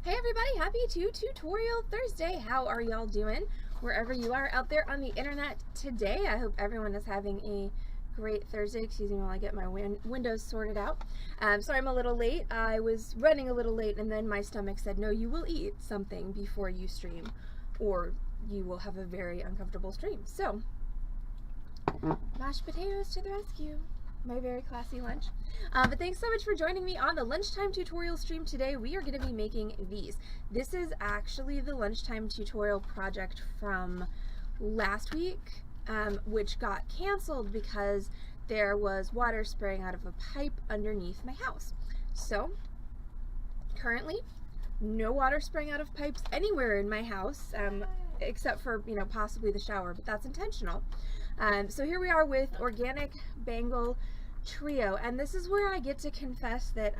Hey everybody, happy Tutorial Thursday. How are y'all doing? Wherever you are out there on the internet today, I hope everyone is having a great Thursday. Excuse me while I get my windows sorted out. Sorry I'm a little late. I was running a little late and then my stomach said, no, you will eat something before you stream or you will have a very uncomfortable stream. So, mashed potatoes to the rescue. My very classy lunch. But thanks so much for joining me on the lunchtime tutorial stream today. We are going to be making these. This is actually the lunchtime tutorial project from last week, which got canceled because there was water spraying out of a pipe underneath my house. So currently no water spraying out of pipes anywhere in my house, except for, possibly the shower, but that's intentional. So here we are with organic Bangle trio, and this is where I get to confess that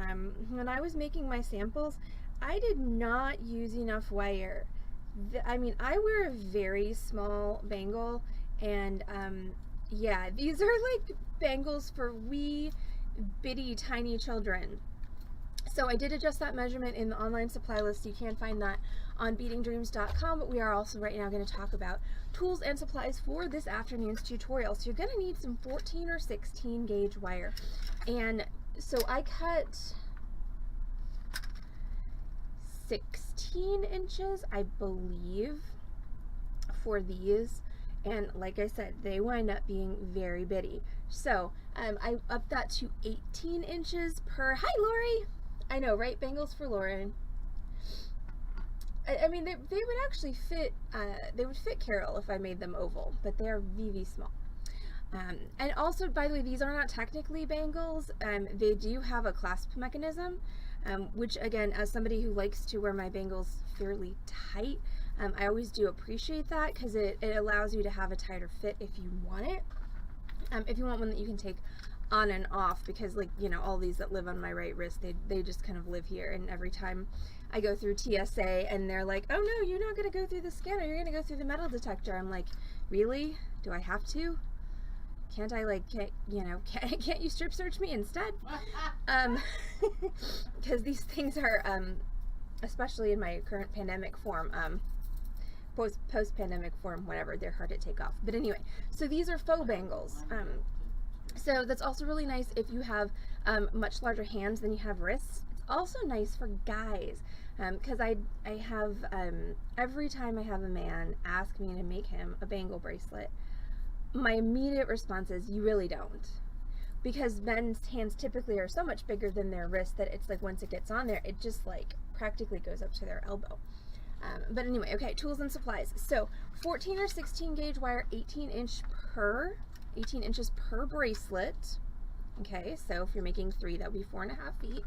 when I was making my samples, I did not use enough wire. I wear a very small bangle, and yeah, these are like bangles for wee bitty tiny children. So I did adjust that measurement in the online supply list. You can find that on beadingdreams.com, but we are also right now going to talk about tools and supplies for this afternoon's tutorial. So you're going to need some 14 or 16 gauge wire. And so I cut 16 inches, I believe, for these. And like I said, they wind up being very bitty. So I upped that to 18 inches per, hi Lori! I know, right? Bangles for Lauren. I mean, they would actually fit, they would fit Carol if I made them oval, but they're VV small. And also, by the way, these are not technically bangles. They do have a clasp mechanism, which again, as somebody who likes to wear my bangles fairly tight, I always do appreciate that because it allows you to have a tighter fit if you want it. If you want one that you can take on and off, because all these that live on my right wrist, they just kind of live here, and every time I go through TSA and they're like, oh no, you're not going to go through the scanner, you're going to go through the metal detector. I'm like, really? Do I have to? Can't I can't you strip search me instead? Because these things are, especially in my current pandemic form, post-pandemic form, whatever, they're hard to take off. But anyway, so these are faux bangles. So that's also really nice if you have much larger hands than you have wrists. It's also nice for guys, because I have, every time I have a man ask me to make him a bangle bracelet, my immediate response is, you really don't. Because men's hands typically are so much bigger than their wrist that it's like once it gets on there, it just like practically goes up to their elbow. But anyway, okay, tools and supplies. So 14 or 16 gauge wire, 18 inches per bracelet. Okay, so if you're making 3, that would be 4.5 feet.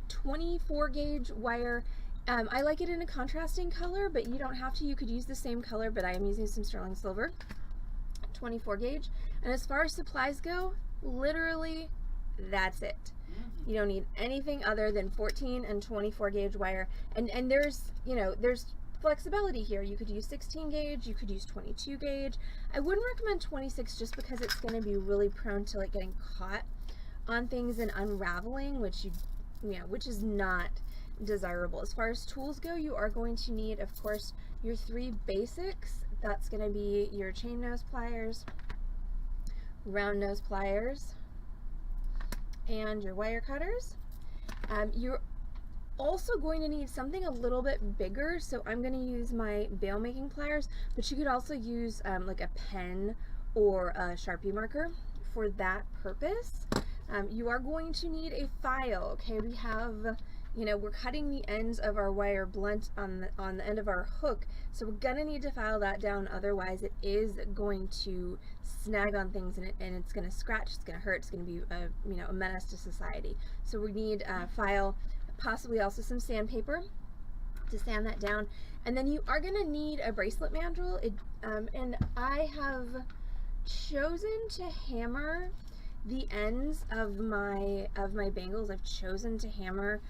24 gauge wire. I like it in a contrasting color, but you don't have to. You could use the same color, but I am using some sterling silver. 24 gauge. And as far as supplies go, literally that's it. You don't need anything other than 14 and 24 gauge wire. And there's, there's flexibility here. You could use 16 gauge, you could use 22 gauge. I wouldn't recommend 26 just because it's going to be really prone to like getting caught on things and unraveling, which which is not desirable. As far as tools go, you are going to need, of course, your 3 basics. That's going to be your chain nose pliers, round nose pliers, and your wire cutters. You're also going to need something a little bit bigger, so I'm going to use my bail making pliers, but you could also use like a pen or a Sharpie marker for that purpose. You are going to need a file. Okay, we have, we're cutting the ends of our wire blunt on the end of our hook, so we're gonna need to file that down, otherwise it is going to snag on things and it's gonna scratch, it's gonna hurt, it's gonna be a menace to society. So we need a file, possibly also some sandpaper to sand that down, and then you are gonna need a bracelet mandrel. And I have chosen to hammer the ends of my bangles. I've chosen to hammer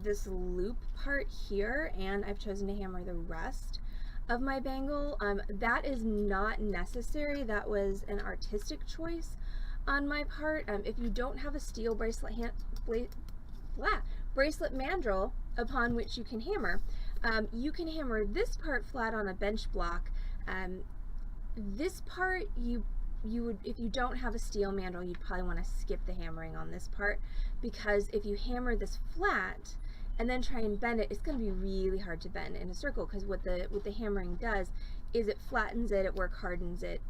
this loop part here, and I've chosen to hammer the rest of my bangle. That is not necessary. That was an artistic choice on my part. If you don't have a steel bracelet bracelet mandrel upon which you can hammer. You can hammer this part flat on a bench block. This part you would, if you don't have a steel mandrel, you'd probably want to skip the hammering on this part, because if you hammer this flat and then try and bend it, it's going to be really hard to bend in a circle, because what the hammering does is it flattens it, it hardens it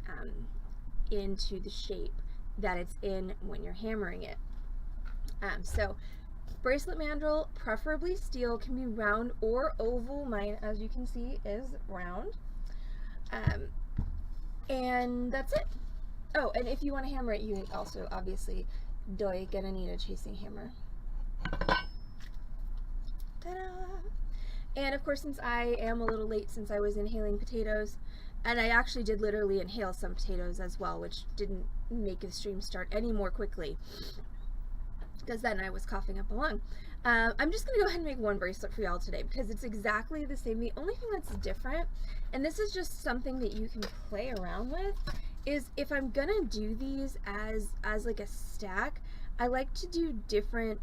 into the shape that it's in when you're hammering it. So bracelet mandrel, preferably steel, can be round or oval. Mine, as you can see, is round. And that's it. Oh, and if you want to hammer it, you can also obviously gonna need a chasing hammer. Ta-da! And of course, since I am a little late, since I was inhaling potatoes, and I actually did literally inhale some potatoes as well, which didn't make the stream start any more quickly, because then I was coughing up a lung. I'm just going to go ahead and make one bracelet for y'all today, because it's exactly the same. The only thing that's different, and this is just something that you can play around with, is if I'm going to do these as like a stack, I like to do different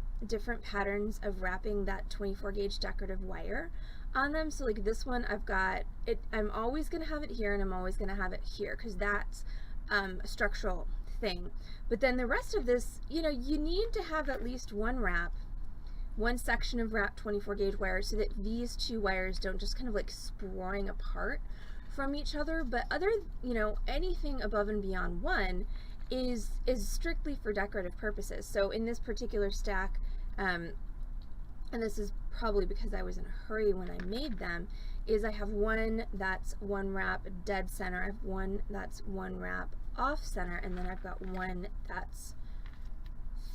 patterns of wrapping that 24 gauge decorative wire on them. So like this one, I've got it, I'm always going to have it here, and I'm always going to have it here, because that's a structural thing. But then the rest of this, you know, you need to have at least one section of wrapped 24 gauge wire, so that these two wires don't just kind of like sprawling apart from each other. But other, you know, anything above and beyond one is strictly for decorative purposes. So in this particular stack, and this is probably because I was in a hurry when I made them, is I have one that's one wrap dead center, I have one that's one wrap off center, and then I've got one that's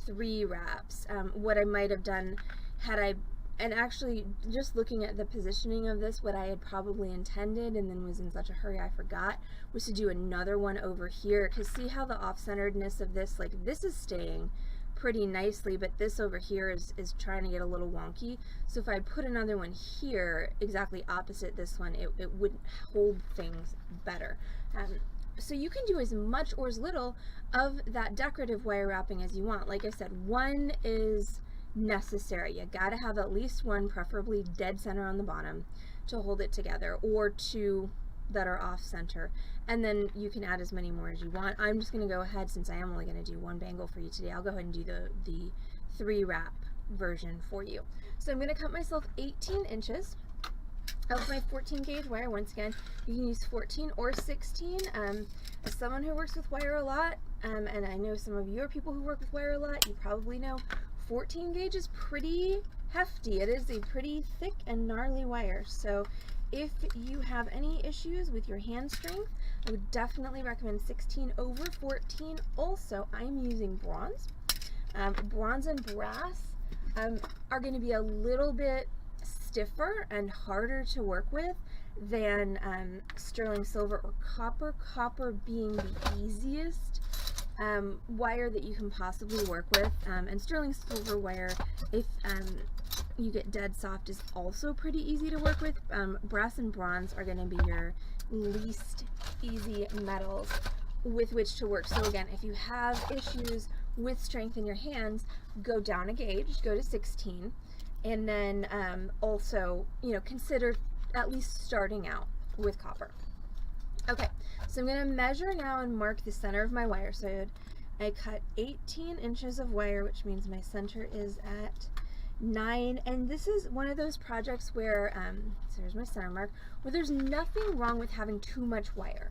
3 wraps. What I might have done had I, and actually just looking at the positioning of this, what I had probably intended and then was in such a hurry I forgot, was to do another one over here, because see how the off-centeredness of this, like this is staying pretty nicely, but this over here is trying to get a little wonky. So if I put another one here exactly opposite this one, it would hold things better. So you can do as much or as little of that decorative wire wrapping as you want. Like I said, one is necessary. You gotta have at least one, preferably dead center on the bottom, to hold it together, or 2 that are off center, and then you can add as many more as you want. I'm just gonna go ahead, since I am only gonna do one bangle for you today, I'll go ahead and do the 3 wrap version for you. So I'm gonna cut myself 18 inches of my 14 gauge wire. Once again, you can use 14 or 16. As someone who works with wire a lot, and I know some of you are people who work with wire a lot, you probably know 14 gauge is pretty hefty. It is a pretty thick and gnarly wire. So if you have any issues with your hand strength, I would definitely recommend 16 over 14. Also, I'm using bronze. Bronze and brass are going to be a little bit stiffer and harder to work with than sterling silver or copper. Copper being the easiest wire that you can possibly work with, and sterling silver wire, if you get dead soft, is also pretty easy to work with. Brass and bronze are going to be your least easy metals with which to work. So again, if you have issues with strength in your hands, go down a gauge, go to 16. And then also, you know, consider at least starting out with copper. Okay, so I'm going to measure now and mark the center of my wire. So I cut 18 inches of wire, which means my center is at 9. And this is one of those projects where, so here's my center mark, where there's nothing wrong with having too much wire,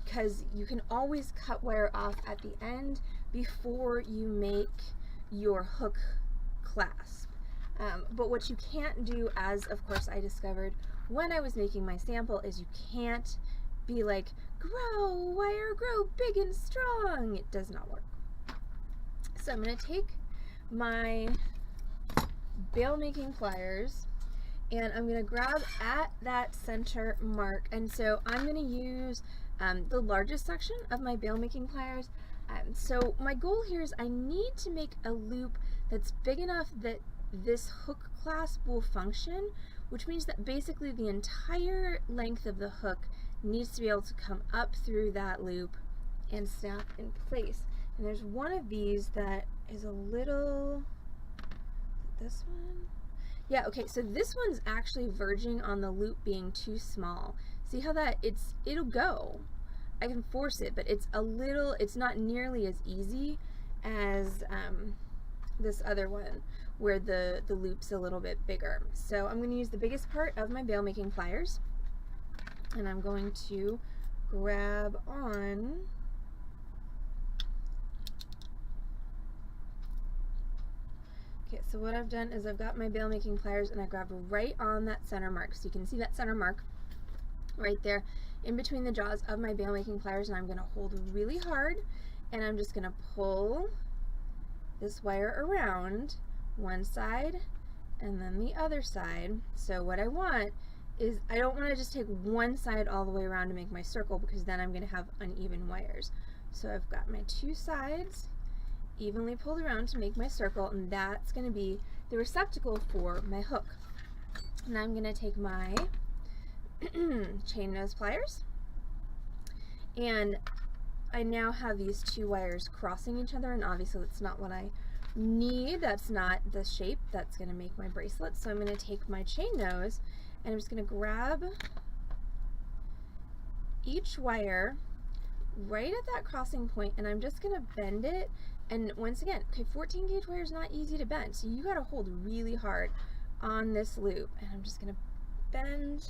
because you can always cut wire off at the end before you make your hook clasp. But what you can't do, as of course I discovered when I was making my sample, is you can't be like, grow, wire, grow big and strong. It does not work. So I'm going to take my bail making pliers and I'm going to grab at that center mark. And so I'm going to use the largest section of my bail making pliers. So my goal here is I need to make a loop that's big enough that this hook clasp will function, which means that basically the entire length of the hook needs to be able to come up through that loop and snap in place. And there's one of these that is a little, this one? Yeah, okay, so this one's actually verging on the loop being too small. See how that, it'll go. I can force it, but it's not nearly as easy as this other one where the loop's a little bit bigger. So I'm going to use the biggest part of my bail making pliers, and I'm going to grab on okay, so what I've done is I've got my bail making pliers and I grab right on that center mark. So you can see that center mark right there in between the jaws of my bail making pliers, and I'm going to hold really hard and I'm just going to pull this wire around one side and then the other side. So what I want is, I don't want to just take one side all the way around to make my circle, because then I'm going to have uneven wires. So I've got my two sides evenly pulled around to make my circle, and that's going to be the receptacle for my hook. And I'm going to take my chain nose pliers, and I now have these two wires crossing each other, and obviously that's not what I need. That's not the shape that's going to make my bracelet. So I'm going to take my chain nose and I'm just going to grab each wire right at that crossing point, and I'm just going to bend it. And once again, okay, 14 gauge wire is not easy to bend, so you got to hold really hard on this loop, and I'm just going to bend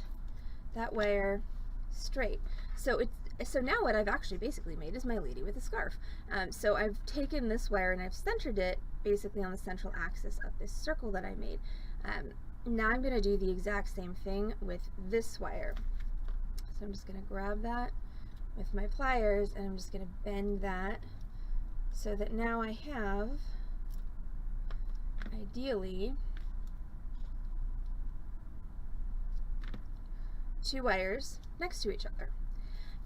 that wire straight. So now what I've actually basically made is my lady with a scarf. So I've taken this wire and I've centered it basically on the central axis of this circle that I made. Now I'm going to do the exact same thing with this wire. So I'm just going to grab that with my pliers and I'm just going to bend that so that now I have, ideally, two wires next to each other.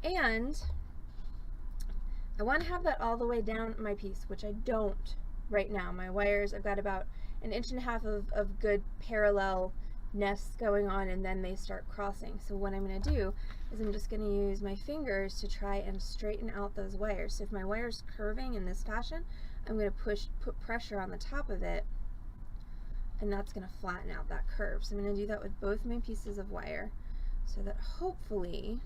And I want to have that all the way down my piece, which I don't right now. My wires, I've got about 1.5 inches of good parallelness going on, and then they start crossing. So what I'm going to do is I'm just going to use my fingers to try and straighten out those wires. So if my wire's curving in this fashion, I'm going to put pressure on the top of it, and that's going to flatten out that curve. So I'm going to do that with both my pieces of wire, so that hopefully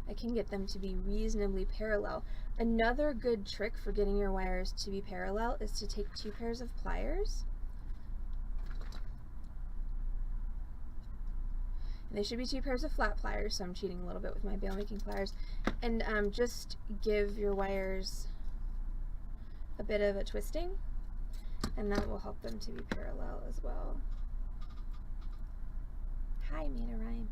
I can get them to be reasonably parallel. Another good trick for getting your wires to be parallel is to take two pairs of pliers. And they should be two pairs of flat pliers, so I'm cheating a little bit with my bail making pliers. And just give your wires a bit of a twisting, and that will help them to be parallel as well. Hi, made a rhyme.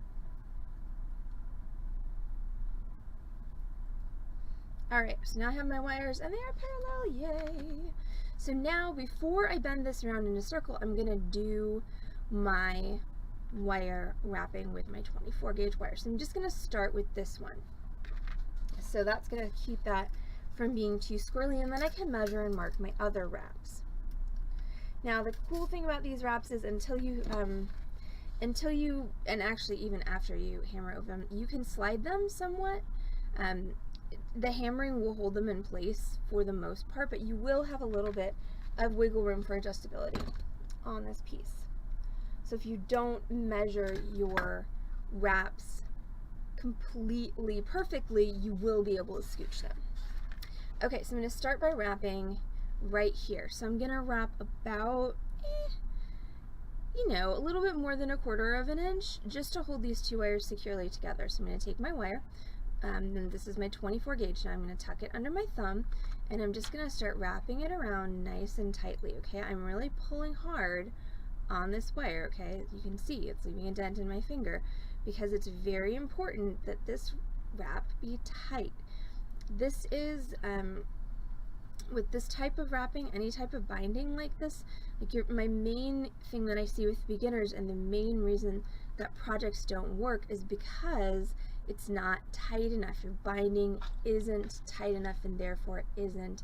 Alright, so now I have my wires and they are parallel, yay! So now, before I bend this around in a circle, I'm going to do my wire wrapping with my 24 gauge wire. So I'm just going to start with this one. So that's going to keep that from being too squirrely, and then I can measure and mark my other wraps. Now the cool thing about these wraps is until you, and actually even after you hammer over them, you can slide them somewhat. The hammering will hold them in place for the most part, but you will have a little bit of wiggle room for adjustability on this piece. So if you don't measure your wraps completely perfectly, you will be able to scooch them. Okay, so I'm going to start by wrapping right here. So I'm going to wrap about, you know, a little bit more than 1/4 inch just to hold these two wires securely together. So I'm going to take my wire. And this is my 24 gauge, and I'm going to tuck it under my thumb, and I'm just going to start wrapping it around nice and tightly, okay? I'm really pulling hard on this wire, okay? As you can see, it's leaving a dent in my finger, because it's very important that this wrap be tight. This is, with this type of wrapping, any type of binding like this, like my main thing that I see with beginners, and the main reason that projects don't work, is because it's not tight enough. Your binding isn't tight enough, and therefore it isn't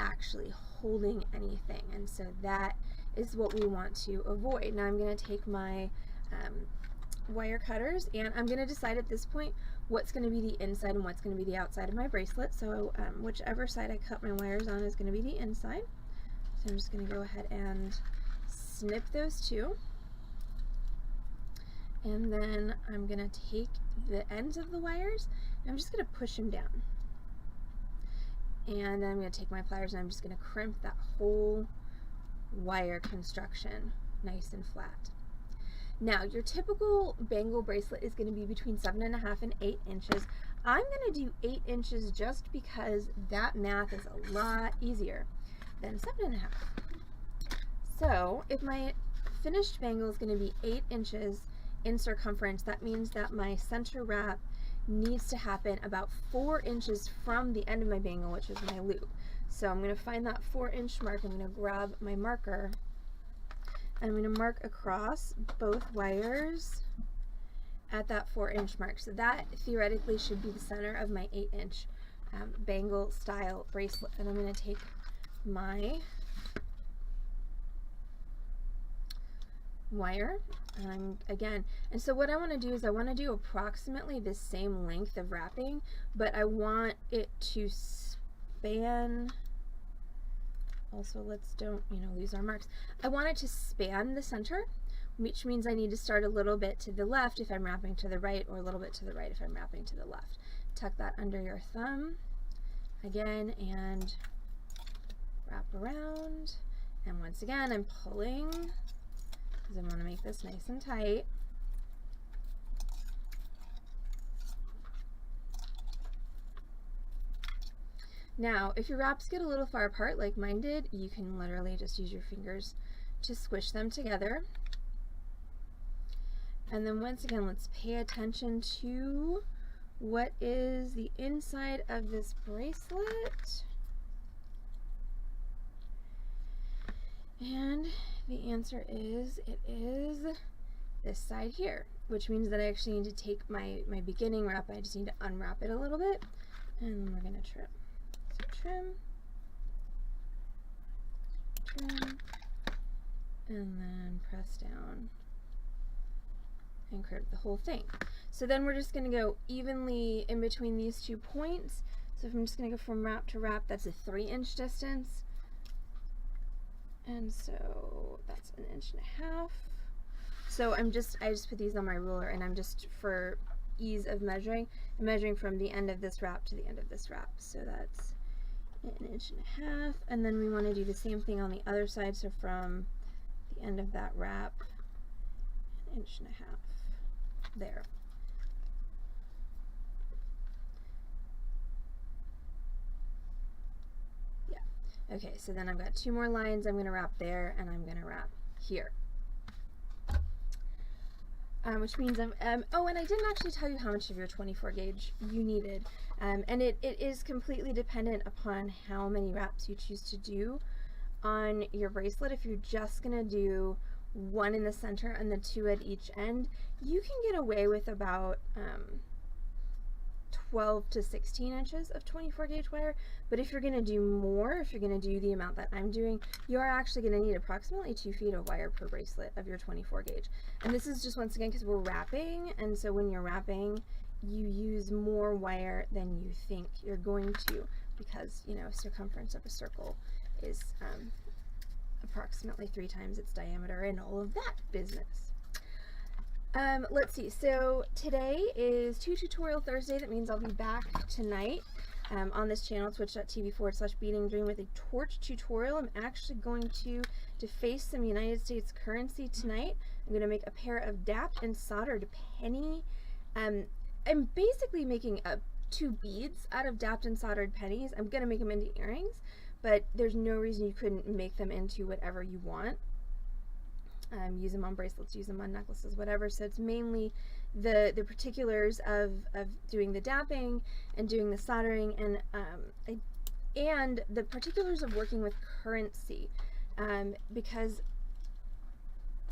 actually holding anything. And so that is what we want to avoid. Now I'm going to take my wire cutters, and I'm going to decide at this point what's going to be the inside and what's going to be the outside of my bracelet. So whichever side I cut my wires on is going to be the inside. So So I'm just going to go ahead and snip those two. And then I'm going to take the ends of the wires and I'm just going to push them down. And then I'm going to take my pliers and I'm just going to crimp that whole wire construction nice and flat. Now, your typical bangle bracelet is going to be between 7.5 and 8 inches. I'm going to do 8 inches just because that math is a lot easier than 7.5. So, if my finished bangle is going to be 8 inches in circumference, that means that my center wrap needs to happen about 4 inches from the end of my bangle, which is my loop. So I'm going to find that 4-inch mark. I'm going to grab my marker and I'm going to mark across both wires at that 4-inch mark. So that theoretically should be the center of my 8-inch bangle style bracelet. And I'm going to take my wire and so what I want to do is I want to do approximately the same length of wrapping, but I want it to span. Also, let's don't lose our marks. I want it to span the center, which means I need to start a little bit to the left if I'm wrapping to the right, or a little bit to the right if I'm wrapping to the left. Tuck that under your thumb again and wrap around, and once again I'm pulling because I want to make this nice and tight. Now, if your wraps get a little far apart like mine did, you can literally just use your fingers to squish them together. And then once again, let's pay attention to what is the inside of this bracelet. And the answer is, it is this side here, which means that I actually need to take my beginning wrap, I just need to unwrap it a little bit, and then we're going to trim. Trim, trim, and then press down and crimp the whole thing. So then we're just going to go evenly in between these 2 points. So if I'm just going to go from wrap to wrap, that's a 3-inch distance. And so that's 1.5 inches. So I just put these on my ruler, and I'm just, for ease of measuring, I'm measuring from the end of this wrap to the end of this wrap. So that's 1.5 inches, and then we want to do the same thing on the other side. So from the end of that wrap, 1.5 inches there. Yeah. Okay, so then I've got 2 more lines. I'm going to wrap there, and I'm going to wrap here. Which means oh, and I didn't actually tell you how much of your 24 gauge you needed. And it is completely dependent upon how many wraps you choose to do on your bracelet. If you're just going to do 1 in the center and the 2 at each end, you can get away with about 12 to 16 inches of 24 gauge wire. But if you're going to do more, if you're going to do the amount that I'm doing, you are actually going to need approximately 2 feet of wire per bracelet of your 24 gauge. And this is just, once again, because we're wrapping, and so when you're wrapping, you use more wire than you think you're going to, because circumference of a circle is approximately 3 times its diameter and all of that business. Let's see, so today is Tutorial Thursday. That means I'll be back tonight on this channel, twitch.tv/beadingdream, with a torch tutorial. I'm actually going to deface some United States currency tonight. I'm going to make a pair of dapped and soldered penny. I'm basically making 2 beads out of dapped and soldered pennies. I'm going to make them into earrings, but there's no reason you couldn't make them into whatever you want. Use them on bracelets, use them on necklaces, whatever. So it's mainly the particulars of doing the dapping and doing the soldering, and the particulars of working with currency, because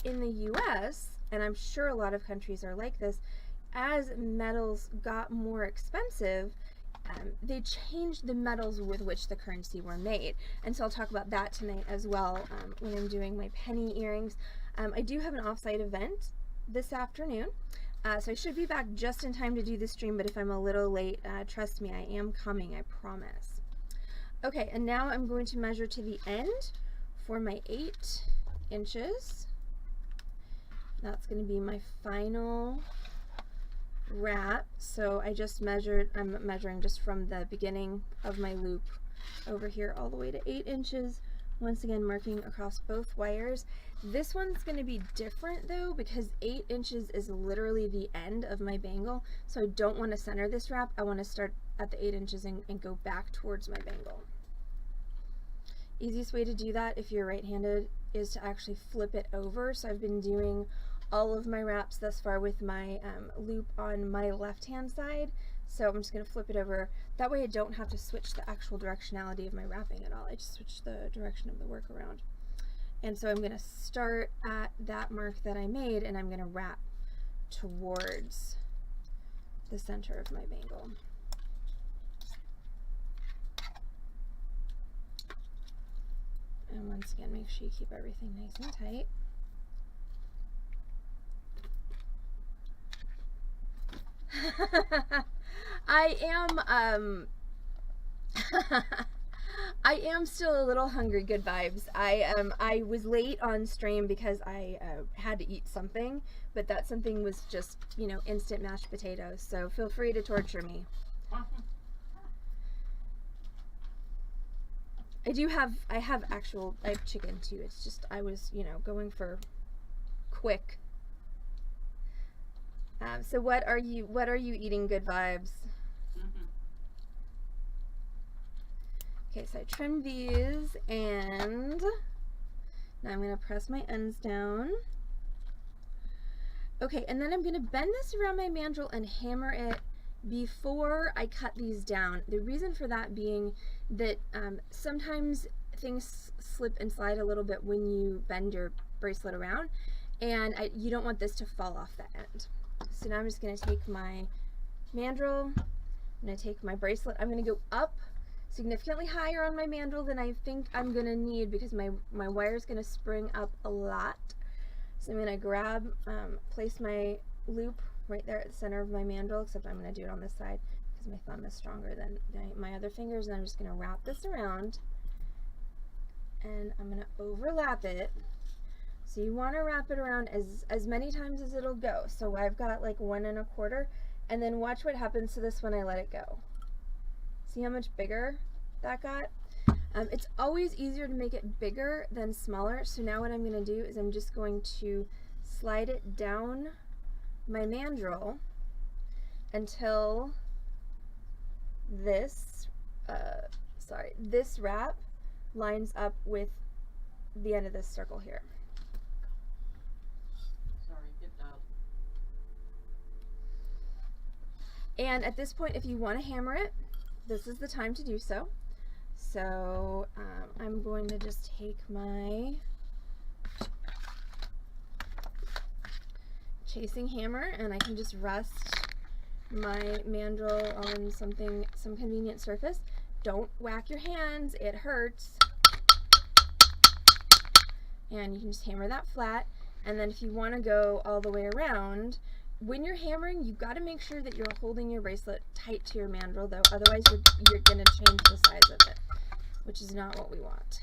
in the US, and I'm sure a lot of countries are like this, as metals got more expensive, they changed the metals with which the currency were made. And so I'll talk about that tonight as well when I'm doing my penny earrings. I do have an off-site event this afternoon, so I should be back just in time to do the stream, but if I'm a little late, trust me, I am coming, I promise. Okay, and now I'm going to measure to the end for my 8 inches. That's going to be my final wrap. So I just measured, I'm measuring just from the beginning of my loop over here all the way to 8 inches. Once again, marking across both wires. This one's going to be different though, because 8 inches is literally the end of my bangle. So I don't want to center this wrap. I want to start at the 8 inches and go back towards my bangle. Easiest way to do that if you're right-handed is to actually flip it over. So I've been doing all of my wraps thus far with my loop on my left-hand side. So I'm just going to flip it over. That way I don't have to switch the actual directionality of my wrapping at all. I just switch the direction of the work around. And so I'm going to start at that mark that I made, and I'm going to wrap towards the center of my bangle. And once again, make sure you keep everything nice and tight. I am still a little hungry. Good vibes. I was late on stream because I had to eat something, but that something was just, you know, instant mashed potatoes. So feel free to torture me. I have chicken too. It's just I was, you know, going for quick. So what are you eating, good vibes? Okay, so I trimmed these, and now I'm going to press my ends down. Okay, and then I'm going to bend this around my mandrel and hammer it before I cut these down. The reason for that being that sometimes things slip and slide a little bit when you bend your bracelet around, and you don't want this to fall off the end. So now I'm just going to take my mandrel, I'm going to take my bracelet, I'm going to go up significantly higher on my mandrel than I think I'm going to need because my wire is going to spring up a lot. So I'm going to grab, place my loop right there at the center of my mandrel, except I'm going to do it on this side because my thumb is stronger than my other fingers, and I'm just going to wrap this around, and I'm going to overlap it. So you want to wrap it around as many times as it'll go. So I've got like 1 1/4, and then watch what happens to this when I let it go. See how much bigger that got? It's always easier to make it bigger than smaller. So now what I'm going to do is I'm just going to slide it down my mandrel until this, this wrap lines up with the end of this circle here. And at this point, if you want to hammer it, this is the time to do so. So I'm going to just take my chasing hammer, and I can just rest my mandrel on some convenient surface. Don't whack your hands, it hurts. And you can just hammer that flat. And then if you want to go all the way around, when you're hammering, you've got to make sure that you're holding your bracelet tight to your mandrel, though, otherwise you're going to change the size of it, which is not what we want.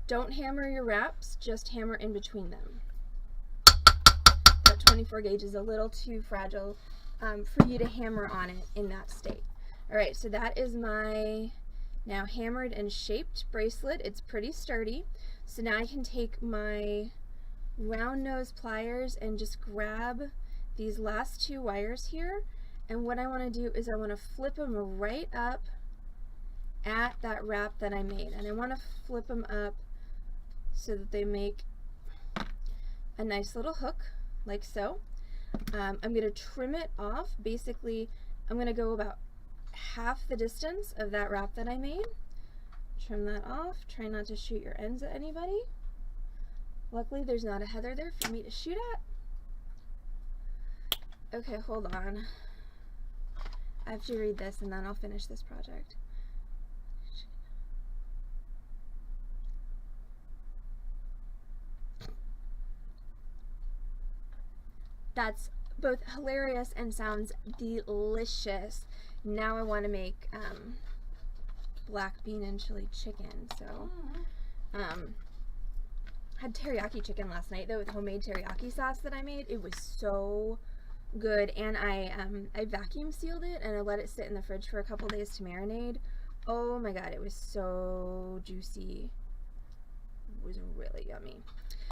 Don't hammer your wraps, just hammer in between them. That 24 gauge is a little too fragile for you to hammer on it in that state. Alright, so that is my now hammered and shaped bracelet. It's pretty sturdy. So now I can take my round nose pliers and just grab these last 2 wires here. And what I want to do is I want to flip them right up at that wrap that I made. And I want to flip them up so that they make a nice little hook, like so. I'm going to trim it off. Basically, I'm going to go about half the distance of that wrap that I made. Trim that off. Try not to shoot your ends at anybody. Luckily, there's not a heather there for me to shoot at. Okay, hold on. I have to read this and then I'll finish this project. That's both hilarious and sounds delicious. Now I want to make black bean and chili chicken. So had teriyaki chicken last night though, with homemade teriyaki sauce that I made. It was so good, and I vacuum sealed it and I let it sit in the fridge for a couple days to marinate. Oh my god, it was so juicy. It was really yummy.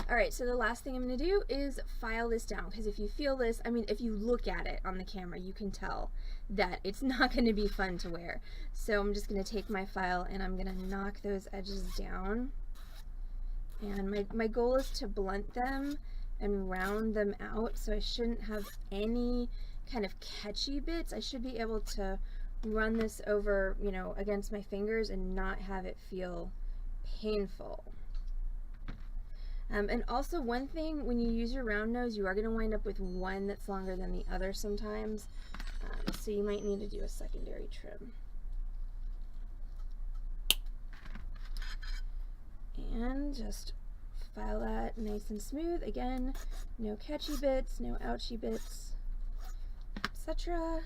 Alright, so the last thing I'm going to do is file this down, because if you feel this, I mean, if you look at it on the camera, you can tell that it's not going to be fun to wear. So I'm just going to take my file and I'm going to knock those edges down. And my goal is to blunt them and round them out, so I shouldn't have any kind of catchy bits. I should be able to run this over, you know, against my fingers and not have it feel painful. And also, one thing, when you use your round nose, you are going to wind up with one that's longer than the other sometimes, so you might need to do a secondary trim. And just file that nice and smooth. Again, no catchy bits, no ouchy bits, etc.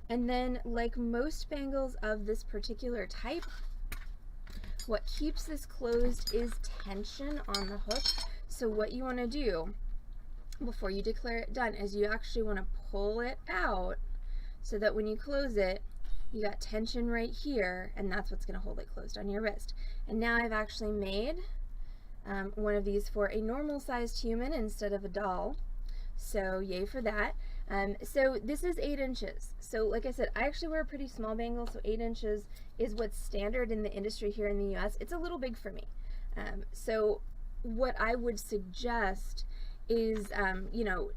And then, like most bangles of this particular type, what keeps this closed is tension on the hook. So what you want to do before you declare it done is you actually want to pull it out so that when you close it, you got tension right here, and that's what's going to hold it closed on your wrist. And now I've actually made one of these for a normal sized human instead of a doll. So yay for that. So this is 8 inches. So like I said, I actually wear a pretty small bangle, so 8 inches is what's standard in the industry here in the US. It's a little big for me. So what I would suggest is, you know,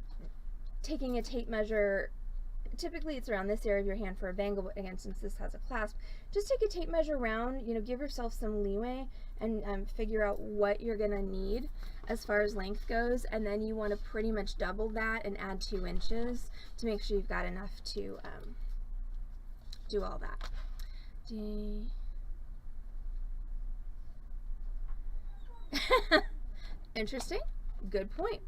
taking a tape measure. Typically it's around this area of your hand for a bangle, but again, since this has a clasp, just take a tape measure around, you know, give yourself some leeway and figure out what you're gonna need as far as length goes, and then you want to pretty much double that and add 2 inches to make sure you've got enough to do all that. Interesting. Good point.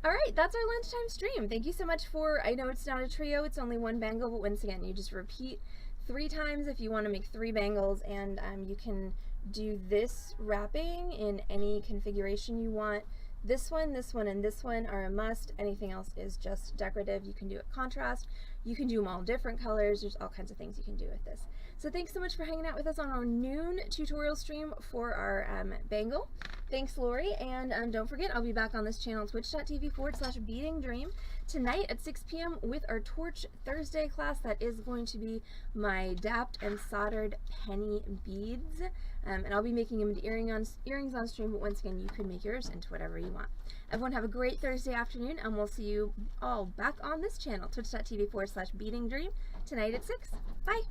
All right, that's our lunchtime stream. Thank you so much for, I know it's not a trio, it's only one bangle, but once again, you just repeat 3 times if you want to make 3 bangles, and you can do this wrapping in any configuration you want. This one, and this one are a must. Anything else is just decorative. You can do it contrast. You can do them all different colors. There's all kinds of things you can do with this. So thanks so much for hanging out with us on our noon tutorial stream for our bangle. Thanks, Lori, and don't forget, I'll be back on this channel, twitch.tv/beadingdream, tonight at 6 p.m. with our Torch Thursday class. That is going to be my dapped and soldered penny beads, and I'll be making them into earrings on stream, but once again, you can make yours into whatever you want. Everyone have a great Thursday afternoon, and we'll see you all back on this channel, twitch.tv/beadingdream, tonight at 6. Bye!